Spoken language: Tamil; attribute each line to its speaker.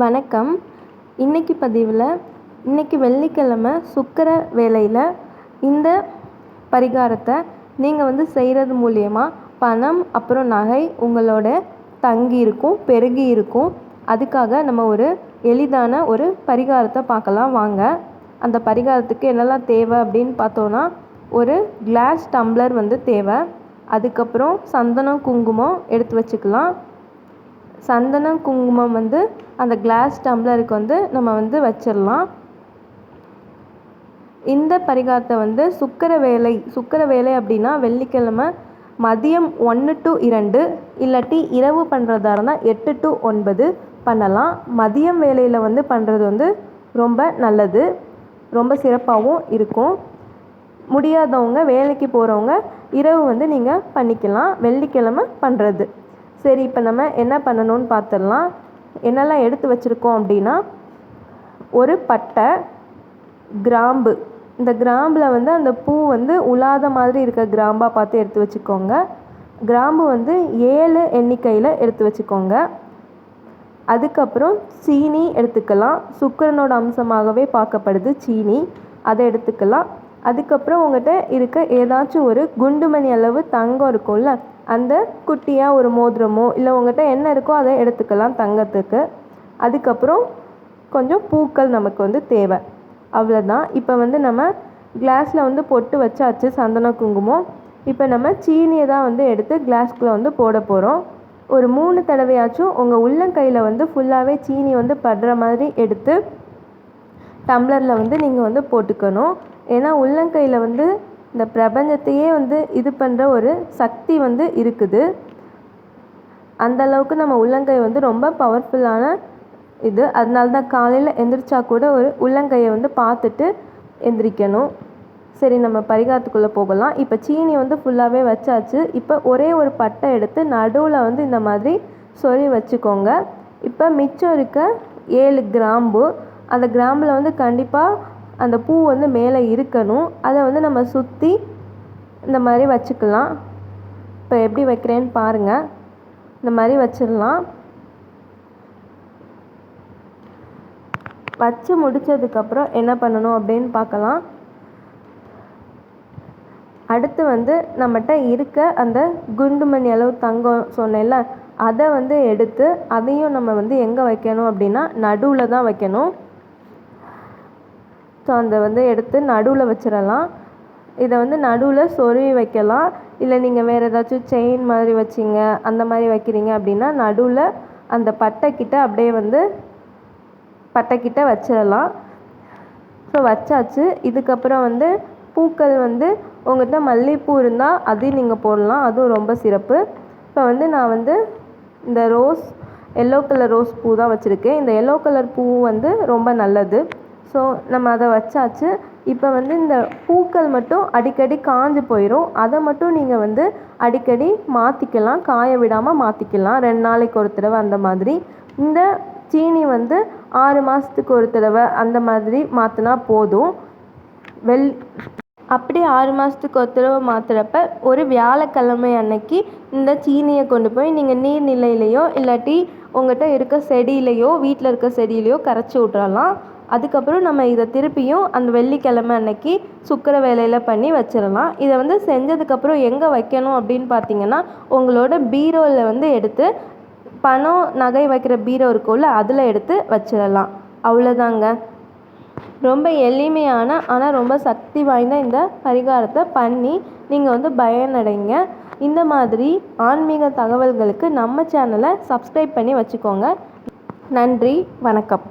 Speaker 1: வணக்கம். இன்னைக்கு பதிவில் இன்னைக்கு வெள்ளிக்கிழமை சுக்கிர வேளையில் இந்த பரிகாரத்தை நீங்கள் செய்கிறது மூலயமா பணம் அப்புறம் நகை உங்களோட தங்கி இருக்கும், பெருகி இருக்கும். அதுக்காக நம்ம ஒரு எளிதான ஒரு பரிகாரத்தை பார்க்கலாம் வாங்க. அந்த பரிகாரத்துக்கு என்னெல்லாம் தேவை அப்படின்னு பார்த்தோன்னா, ஒரு கிளாஸ் டம்ளர் தேவை. அதுக்கப்புறம் சந்தனம் குங்குமம் எடுத்து வச்சுக்கலாம். சந்தனம் குங்குமம் அந்த கிளாஸ் டம்ளருக்கு நம்ம வச்சிடலாம். இந்த பரிகாரத்தை சுக்கிர வேளை அப்படின்னா வெள்ளிக்கிழமை மதியம் 1 to 2 இல்லாட்டி இரவு பண்ணுறதா இருந்தால் 8 to 9 பண்ணலாம். மதியம் வேளையில் பண்ணுறது ரொம்ப நல்லது, ரொம்ப சிறப்பாகவும் இருக்கும். முடியாதவங்க, வேலைக்கு போகிறவங்க இரவு நீங்கள் பண்ணிக்கலாம், வெள்ளிக்கிழமை பண்ணுறது. சரி, இப்போ நம்ம என்ன பண்ணணும்னு பார்த்துடலாம். என்னெல்லாம் எடுத்து வச்சுருக்கோம் அப்படின்னா, ஒரு பட்டை, கிராம்பு. இந்த கிராம்பில் அந்த பூ உலாத மாதிரி இருக்க கிராம்பாக பார்த்து எடுத்து வச்சுக்கோங்க. கிராம்பு 7 எண்ணிக்கையில் எடுத்து வச்சுக்கோங்க. அதுக்கப்புறம் சீனி எடுத்துக்கலாம். சுக்கிரனோட அம்சமாகவே பார்க்கப்படுது சீனி, அதை எடுத்துக்கலாம். அதுக்கப்புறம் உங்கள்கிட்ட இருக்க ஏதாச்சும் ஒரு குண்டுமணி அளவு தங்கம் இருக்கும்ல, அந்த குட்டியாக ஒரு மோதிரமோ இல்லை உங்கள்கிட்ட என்ன இருக்கோ அதை எடுத்துக்கலாம் தங்கத்துக்கு. அதுக்கப்புறம் கொஞ்சம் பூக்கள் நமக்கு தேவை. அவ்வளோதான். இப்போ நம்ம கிளாஸில் பொட்டு வச்சாச்சு சந்தன குங்குமம். இப்போ நம்ம சீனியை தான் எடுத்து கிளாஸ்குள்ளே போட போகிறோம். ஒரு 3 தடவையாச்சும் உங்கள் உள்ளங்கையில் ஃபுல்லாகவே சீனி படுற மாதிரி எடுத்து டம்ளரில் நீங்கள் போட்டுக்கணும். ஏன்னா உள்ளங்கையில் இந்த பிரபஞ்சத்தையே இது பண்ணுற ஒரு சக்தி இருக்குது. அந்தளவுக்கு நம்ம உள்ளங்கை ரொம்ப பவர்ஃபுல்லான இது. அதனால தான் காலையில் எந்திரிச்சா கூட ஒரு உள்ளங்கையை பார்த்துட்டு எந்திரிக்கணும். சரி, நம்ம பரிகாரத்துக்குள்ளே போகலாம். இப்போ சீனி ஃபுல்லாகவே வச்சாச்சு. இப்போ ஒரே ஒரு பட்டை எடுத்து நடுவில் இந்த மாதிரி சொறி வச்சுக்கோங்க. இப்போ மிச்சம் இருக்க 7 கிராம்பு, அந்த கிராம்பில் கண்டிப்பாக அந்த பூ மேலே இருக்கணும். அதை நம்ம சுற்றி இந்த மாதிரி வச்சுக்கலாம். இப்போ எப்படி வைக்கிறேன்னு பாருங்கள். இந்த மாதிரி வச்சிடலாம். வச்சு முடித்ததுக்கப்புறம் என்ன பண்ணணும் அப்படின்னு பார்க்கலாம். அடுத்து நம்மகிட்ட இருக்க அந்த குண்டுமணி அளவு தங்கம் சொன்னேன்ல, அதை எடுத்து அதையும் நம்ம எங்கே வைக்கணும் அப்படின்னா நடுவில் தான் வைக்கணும். ஸோ அந்த எடுத்து நடுவில் வச்சிடலாம். இதை நடுவில் சொருவி வைக்கலாம். இல்லை நீங்கள் வேறு ஏதாச்சும் செயின் மாதிரி வச்சிங்க அந்த மாதிரி வைக்கிறீங்க அப்படின்னா நடுவில் அந்த பட்டைக்கிட்ட அப்படியே பட்டைக்கிட்ட வச்சிடலாம். ஸோ வச்சாச்சு. இதுக்கப்புறம் பூக்கள் உங்கள்கிட்ட மல்லிகைப்பூ இருந்தால் அதையும் நீங்கள் போடலாம், அதுவும் ரொம்ப சிறப்பு. இப்போ நான் இந்த எல்லோ கலர் ரோஸ் பூ தான் வச்சுருக்கேன். இந்த எல்லோ கலர் பூ ரொம்ப நல்லது. ஸோ நம்ம அதை வச்சாச்சு. இப்போ இந்த பூக்கள் மட்டும் அடிக்கடி காஞ்சு போயிடும். அதை மட்டும் நீங்கள் அடிக்கடி மாற்றிக்கலாம், காய விடாமல் மாற்றிக்கலாம். 2 நாளைக்கு ஒரு தடவை அந்த மாதிரி. இந்த சீனி 6 மாதத்துக்கு ஒரு தடவை அந்த மாதிரி மாற்றினா போதும். அப்படி 6 மாதத்துக்கு ஒரு தடவை மாற்றுறப்ப ஒரு வியாழக்கிழமை அன்னைக்கு இந்த சீனியை கொண்டு போய் நீங்கள் நீர்நிலையிலையோ இல்லாட்டி உங்கள்கிட்ட இருக்க செடியிலையோ வீட்டில் இருக்க செடியிலையோ கரைச்சி விட்றலாம். அதுக்கப்புறம் நம்ம இதை திருப்பியும் அந்த வெள்ளிக்கிழமை அன்னைக்கு சுக்கிர வேளையில் பண்ணி வச்சிடலாம். இதை செஞ்சதுக்கப்புறம் எங்கே வைக்கணும் அப்படின்னு பார்த்தீங்கன்னா, உங்களோட பீரோவில் எடுத்து பணம் நகை வைக்கிற பீரோ இருக்கும்ல, அதில் எடுத்து வச்சிடலாம். அவ்வளோதாங்க. ரொம்ப எளிமையான ஆனால் ரொம்ப சக்தி வாய்ந்த இந்த பரிகாரத்தை பண்ணி நீங்கள் பயனடைங்க. இந்த மாதிரி ஆன்மீக தகவல்களுக்கு நம்ம சேனலை சப்ஸ்கிரைப் பண்ணி வச்சுக்கோங்க. நன்றி, வணக்கம்.